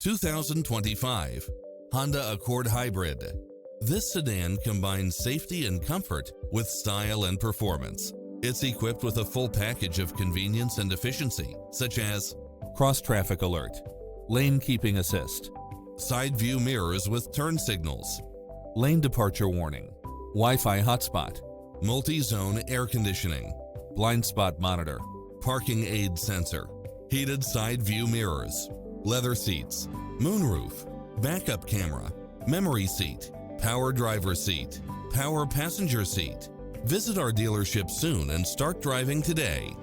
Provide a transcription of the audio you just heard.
2025 Honda Accord Hybrid. This sedan combines safety and comfort with style and performance. It's equipped with a full package of convenience and efficiency, such as cross-traffic alert, lane keeping assist, side view mirrors with turn signals, lane departure warning, Wi-Fi hotspot, multi-zone air conditioning, blind spot monitor, parking aid sensor, heated side view mirrors, leather seats, moonroof, backup camera, memory seat, power driver seat, power passenger seat. Visit our dealership soon and start driving today.